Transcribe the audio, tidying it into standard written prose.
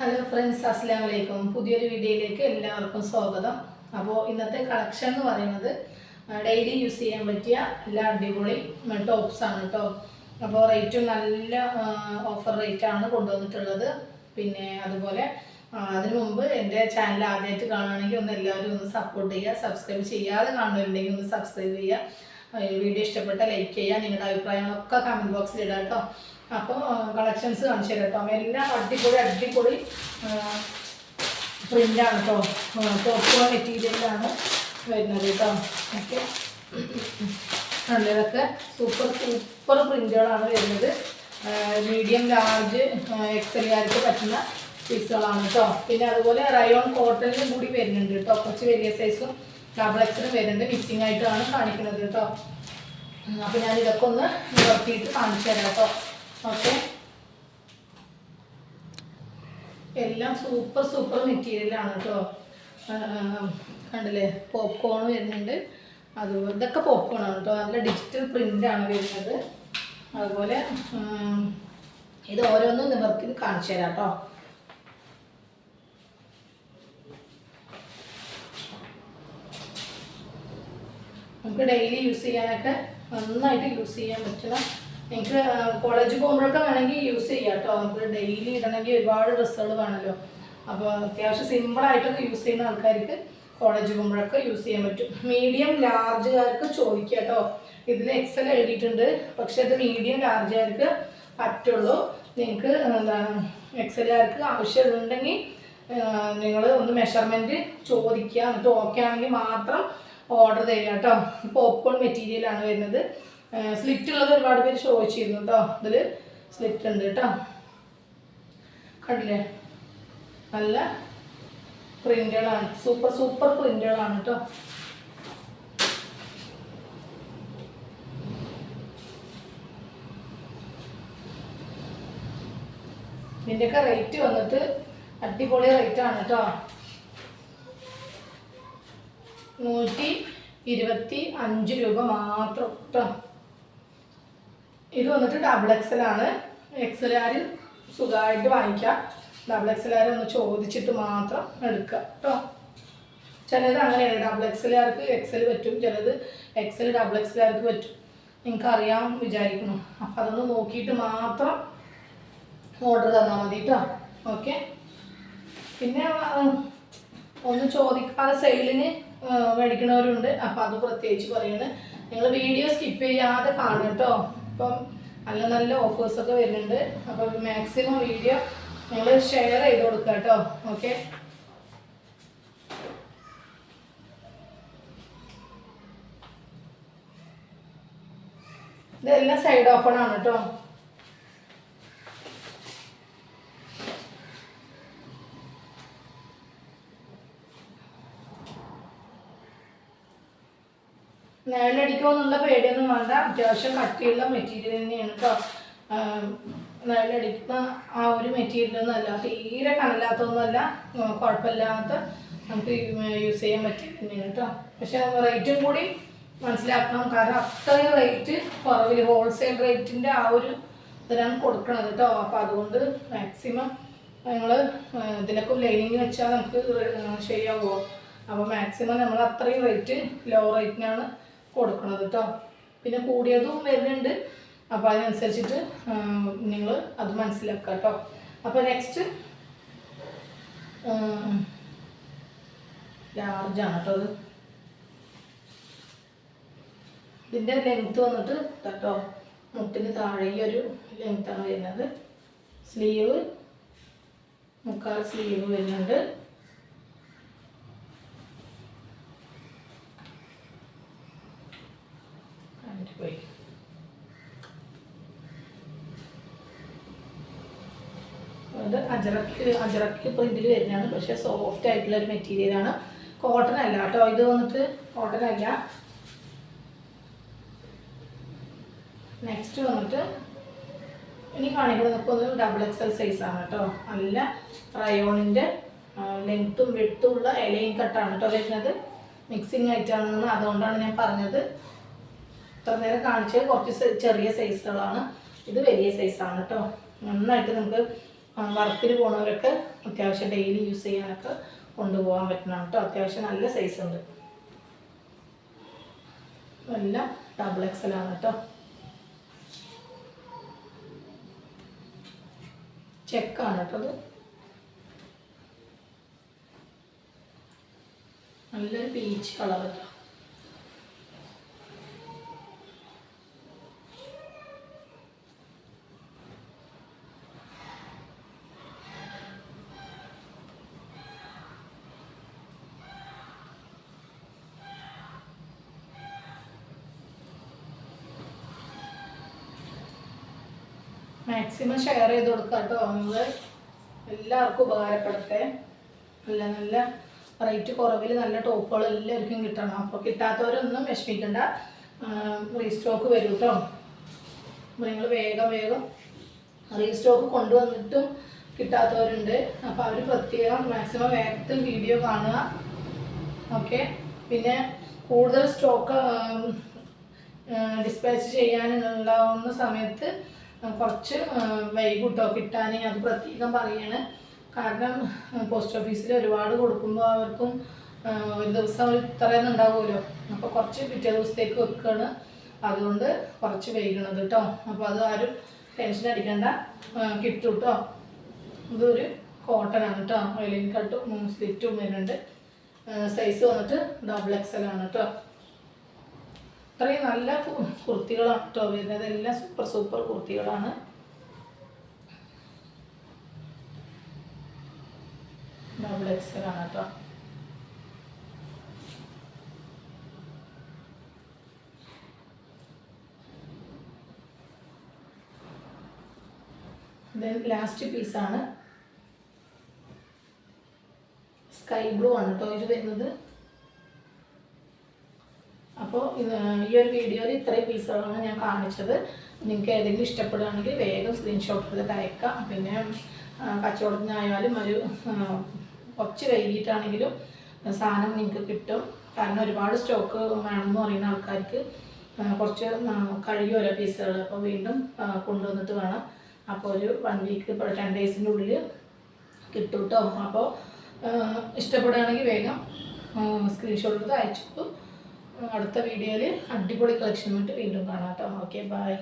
Hello friends, അസ്സലാമു അലൈക്കും. പുതിയൊരു വീഡിയോയിലേക്ക് എല്ലാവർക്കും സ്വാഗതം. അപ്പോൾ ഇന്നത്തെ കളക്ഷൻ എന്ന് പറയുന്നത് ഡെയിലി യൂസ് ചെയ്യാൻ പറ്റിയ എല്ലാ അടിപൊളി ടോപ്സ് ആണ് കേട്ടോ. അപ്പോൾ റേറ്റും നല്ല ഓഫർ റേറ്റാണ് കൊണ്ടുവന്നിട്ടുള്ളത്. പിന്നെ അതുപോലെ അതിനു മുമ്പ് എൻ്റെ ചാനൽ ആദ്യമായിട്ട് കാണുകയാണെങ്കിൽ എല്ലാവരും ഒന്ന് സപ്പോർട്ട് ചെയ്യുക. സബ്സ്ക്രൈബ് ചെയ്യാതെ കാണുന്നുണ്ടെങ്കിൽ ഒന്ന് സബ്സ്ക്രൈബ് ചെയ്യുക. വീഡിയോ ഇഷ്ടപ്പെട്ട ലൈക്ക് ചെയ്യുക. നിങ്ങളുടെ അഭിപ്രായങ്ങളൊക്കെ കമൻറ്റ് ബോക്സിൽ ഇടാം കേട്ടോ. അപ്പോൾ കളക്ഷൻസ് കാണിച്ചു തരാം കേട്ടോ. എല്ലാം അടിപൊളി പ്രിൻ്റാണ് കേട്ടോ. പോപ്കോൺ മെറ്റീരിയലാണ് വരുന്നത് കേട്ടോ. ഓക്കെ, നല്ലതൊക്കെ സൂപ്പർ പ്രിൻ്റുകളാണ് വരുന്നത്. മീഡിയം, ലാർജ്, എക്സലുകാർക്ക് പറ്റുന്ന പീസുകളാണ് കേട്ടോ. പിന്നെ അതുപോലെ റയോൺ കോട്ടണിലും കൂടി വരുന്നുണ്ട് കേട്ടോ. കുറച്ച് വലിയ സൈസും ഡബിൾ എക്സലും വരുന്നുണ്ട്. മിക്സിംഗ് ആയിട്ടാണ് കാണിക്കുന്നത് കേട്ടോ. അപ്പോൾ ഞാൻ ഇതൊക്കെ ഒന്ന് നിവർത്തിയിട്ട് കാണിച്ചു തരാം കേട്ടോ. ഓക്കെ, എല്ലാം സൂപ്പർ മെറ്റീരിയലാണ് കേട്ടോ. കണ്ടില്ലേ, പോപ്കോൺ വരുന്നുണ്ട്. അതുപോലെ ഇതൊക്കെ പോപ്കോൺ ആണ് കേട്ടോ. നല്ല ഡിജിറ്റൽ പ്രിൻ്റാണ് വരുന്നത്. അതുപോലെ ഇത് ഓരോന്നും നിവർത്തി കാണിച്ചു തരാം കേട്ടോ. നമുക്ക് ഡെയിലി യൂസ് ചെയ്യാനൊക്കെ നന്നായിട്ട് യൂസ് ചെയ്യാൻ പറ്റുന്ന, നിങ്ങൾക്ക് കോളേജ് പോകുമ്പോഴൊക്കെ വേണമെങ്കിൽ യൂസ് ചെയ്യാം കേട്ടോ. നമുക്ക് ഡെയിലി ഇടണമെങ്കിൽ ഒരുപാട് ഡ്രസ്സുകൾ വേണമല്ലോ. അപ്പോൾ അത്യാവശ്യം സിമ്പിളായിട്ടൊക്കെ യൂസ് ചെയ്യുന്ന ആൾക്കാർക്ക് കോളേജ് പോകുമ്പോഴൊക്കെ യൂസ് ചെയ്യാൻ പറ്റും. മീഡിയം ലാർജുകാർക്ക് ചോദിക്കുക കേട്ടോ. ഇതിൽ എക്സൽ എഴുതിയിട്ടുണ്ട്, പക്ഷെ അത് മീഡിയം ലാർജുകാർക്ക് പറ്റുള്ളൂ. നിങ്ങൾക്ക് എന്താണ് എക്സലുകാർക്ക് ആവശ്യമുണ്ടെങ്കിൽ നിങ്ങൾ ഒന്ന് മെഷർമെൻറ്റ് ചോദിക്കുക. എന്നിട്ട് ഓക്കെ ആണെങ്കിൽ മാത്രം ഓർഡർ ചെയ്യുക കേട്ടോ. പോപ്കോൺ മെറ്റീരിയലാണ് വരുന്നത്. സ്ലിറ്റ് ഉള്ളത് ഒരുപാട് പേര് ചോദിച്ചിരുന്നു കേട്ടോ. ഇതിൽ സ്ലിറ്റ് ഉണ്ട് കേട്ടോ. കണ്ടില്ലേ, നല്ല പ്രിൻ്റുകളാണ്. സൂപ്പർ പ്രിൻ്റുകളാണ് കേട്ടോ. ഇതിൻ്റെയൊക്കെ റേറ്റ് വന്നിട്ട് അടിപൊളി റേറ്റാണ് കേട്ടോ. 125 രൂപ മാത്രം കേട്ടോ. ഇത് വന്നിട്ട് ഡബിൾ എക്സലാണ്. എക്സലുകാർ സുഖമായിട്ട് വാങ്ങിക്കാം. ഡബിൾ എക്സലുകാർ ഒന്ന് ചോദിച്ചിട്ട് മാത്രം എടുക്കുക കേട്ടോ. ചിലത് അങ്ങനെയാണ്, ഡബിൾ എക്സലുകാർക്ക് എക്സൽ പറ്റും, ചിലത് എക്സൽ ഡബിൾ എക്സലുകാർക്ക് പറ്റും. നിങ്ങൾക്കറിയാം വിചാരിക്കുന്നു. അപ്പം അതൊന്ന് നോക്കിയിട്ട് മാത്രം ഓർഡർ തന്നാൽ മതി കേട്ടോ. ഓക്കെ, പിന്നെ ഒന്ന് ചോദിക്കാതെ സെയിലിന് മേടിക്കുന്നവരുണ്ട്. അപ്പം അത് പ്രത്യേകിച്ച് പറയുന്നത്, നിങ്ങൾ വീഡിയോ സ്കിപ്പ് ചെയ്യാതെ കാണും കേട്ടോ. അപ്പം നല്ല ഓഫേഴ്സൊക്കെ വരുന്നുണ്ട്. അപ്പം മാക്സിമം വീഡിയോ നിങ്ങൾ ഷെയർ ചെയ്ത് കൊടുക്കുക കേട്ടോ. ഓക്കെ, ഇതെല്ലാം സൈഡ് ഓപ്പൺ ആണ് കേട്ടോ. നിഴലടിക്കുമെന്നുള്ള പേടിയൊന്നും വേണ്ട. അത്യാവശ്യം കട്ടിയുള്ള മെറ്റീരിയൽ തന്നെയാണ് കേട്ടോ. നിഴലടിക്കുന്ന ആ ഒരു മെറ്റീരിയലൊന്നും അല്ല, തീരെ കനലാത്തൊന്നുമല്ല, കുഴപ്പമില്ലാത്ത നമുക്ക് യൂസ് ചെയ്യാൻ പറ്റിയ തന്നെയാണ് കേട്ടോ. പക്ഷെ റേറ്റും കൂടി മനസ്സിലാക്കണം, കാരണം അത്രയും റേറ്റ് കുറവിൽ ഹോൾസെയിൽ റേറ്റിൻ്റെ ആ ഒരു ഇതിനാണ് കൊടുക്കണത് കേട്ടോ. അപ്പോൾ അതുകൊണ്ട് മാക്സിമം നിങ്ങൾ ഇതിനൊക്കെ ലൈനിങ് വെച്ചാൽ നമുക്ക് ശരിയാവുമോ. അപ്പോൾ മാക്സിമം നമ്മൾ അത്രയും റേറ്റ് ലോ റേറ്റിനാണ് കൊടുക്കുന്നത് കേട്ടോ. പിന്നെ കൂടിയതും വരുന്നുണ്ട്. അപ്പോൾ അതിനനുസരിച്ചിട്ട് നിങ്ങൾ അത് മനസ്സിലാക്കുക കേട്ടോ. അപ്പോൾ നെക്സ്റ്റ് ലാർജാണ് കേട്ടോ. അത് ഇതിൻ്റെ ലെങ്ത്ത് വന്നിട്ട് കേട്ടോ മുട്ടിന് താഴെ ഈ ഒരു ലെങ്ത്താണ് വരുന്നത്. സ്ലീവ് 3/4 സ്ലീവ് വരുന്നുണ്ട്. അത് അജറക്ക് പ്രിന്റിൽ വരുന്നതാണ്. പക്ഷെ സോഫ്റ്റ് ആയിട്ടുള്ള ഒരു മെറ്റീരിയലാണ്, കോട്ടൺ അല്ല കേട്ടോ. ഇത് വന്നിട്ട് കോട്ടൺ അല്ല. നെക്സ്റ്റ് വന്നിട്ട് ഇനി കാണിക്കുന്നത് ഒന്ന് ഡബിൾ എക്സൽ സൈസാണ് കേട്ടോ. നല്ല റയോണിൻ്റെ ലെങ്ത്തും വെട്ടും ഉള്ള ഇലയും കട്ടാണ് കേട്ടോ വരുന്നത്. മിക്സിങ് ആയിട്ടാണെന്ന് അതുകൊണ്ടാണ് ഞാൻ പറഞ്ഞത്. ഇത്ര നേരം കാണിച്ചത് കുറച്ച് ചെറിയ സൈസുകളാണ്. ഇത് വലിയ സൈസാണ് കേട്ടോ. നന്നായിട്ട് നമുക്ക് വർക്കിന് പോകുന്നവരൊക്കെ അത്യാവശ്യം ഡെയിലി യൂസ് ചെയ്യാനൊക്കെ കൊണ്ടുപോകാൻ പറ്റണം കേട്ടോ. അത്യാവശ്യം നല്ല സൈസ് ഉണ്ട്. എല്ലാം XXL ആണ് കേട്ടോ. ചെക്കാണ് കേട്ടോ അത്. നല്ലൊരു പീച്ച് കളർ കേട്ടോ. മാക്സിമം ഷെയർ ചെയ്ത് കൊടുക്കാം കേട്ടോ. നമ്മൾ എല്ലാവർക്കും ഉപകാരപ്പെടട്ടെ. നല്ല നല്ല റേറ്റ് കുറവിൽ നല്ല ടോപ്പുകൾ എല്ലാവർക്കും കിട്ടണം. അപ്പോൾ കിട്ടാത്തവരൊന്നും വിഷമിക്കണ്ട, റീസ്റ്റോക്ക് വരും കേട്ടോ. അപ്പോൾ നിങ്ങൾ വേഗം റീസ്റ്റോക്ക് കൊണ്ടുവന്നിട്ടും കിട്ടാത്തവരുണ്ട്. അപ്പോൾ അവർ പ്രത്യേകം മാക്സിമം വേഗത്തിൽ വീഡിയോ കാണുക. ഓക്കെ. പിന്നെ കൂടുതൽ സ്റ്റോക്ക് ഡിസ്പാച്ച് ചെയ്യാനുണ്ടാവുന്ന സമയത്ത് കുറച്ച് വൈകിട്ടോ കിട്ടാൻ, അത് പ്രത്യേകം പറയാണ്. കാരണം പോസ്റ്റ് ഓഫീസിൽ ഒരുപാട് കൊടുക്കുമ്പോൾ അവർക്കും ഒരു ദിവസം ഇത്രയൊന്നും ഉണ്ടാവുമല്ലോ. അപ്പോൾ കുറച്ച് പിറ്റേ ദിവസത്തേക്ക് വെക്കുകയാണ്. അതുകൊണ്ട് കുറച്ച് വൈകണത് കേട്ടോ. അപ്പോൾ അത് ആരും ടെൻഷൻ അടിക്കണ്ട, കിട്ടും കേട്ടോ. ഇതൊരു കോട്ടനാണ് കേട്ടോ. വയലിൻ കട്ടും സ്ലിറ്റും വരുന്നുണ്ട്. സൈസ് വന്നിട്ട് XXL ആണ് കേട്ടോ. ഇത്രയും നല്ല കുർത്തികളാണ് കേട്ടോ വരുന്നത്. എല്ലാം സൂപ്പർ കുർത്തികളാണ്. XXL ആണ് കേട്ടോ. ലാസ്റ്റ് പീസാണ്. സ്കൈ ബ്ലൂ ആണ് കേട്ടോ ഇത് വരുന്നത്. അപ്പോൾ ഈ ഒരു വീഡിയോയിൽ ഇത്രയും പീസുകളാണ് ഞാൻ കാണിച്ചത്. നിങ്ങൾക്ക് ഏതെങ്കിലും ഇഷ്ടപ്പെടുകയാണെങ്കിൽ വേഗം സ്ക്രീൻഷോട്ട് എടുത്ത് അയക്കാം. പിന്നെ കച്ചവടത്തിനായാലും ഒരു കുറച്ച് വൈകിട്ടാണെങ്കിലും സാധനം നിങ്ങൾക്ക് കിട്ടും. കാരണം ഒരുപാട് സ്റ്റോക്ക് വേണമെന്ന് പറയുന്ന ആൾക്കാർക്ക് കുറച്ച് കഴിയുമല്ലോ പീസുകൾ. അപ്പോൾ വീണ്ടും കൊണ്ടുവന്നിട്ട് വേണം. അപ്പോൾ ഒരു 1 വീക്ക് 10 ഡേയ്സിൻ്റെ ഉള്ളിൽ കിട്ടും കേട്ടോ. അപ്പോൾ ഇഷ്ടപ്പെടുകയാണെങ്കിൽ വേഗം സ്ക്രീൻഷോട്ട് എടുത്ത് അയച്ചു. അടുത്ത വീഡിയോയിൽ അടിപൊളി കളക്ഷനുമായിട്ട് വീണ്ടും കാണാം കേട്ടോ. Okay, by.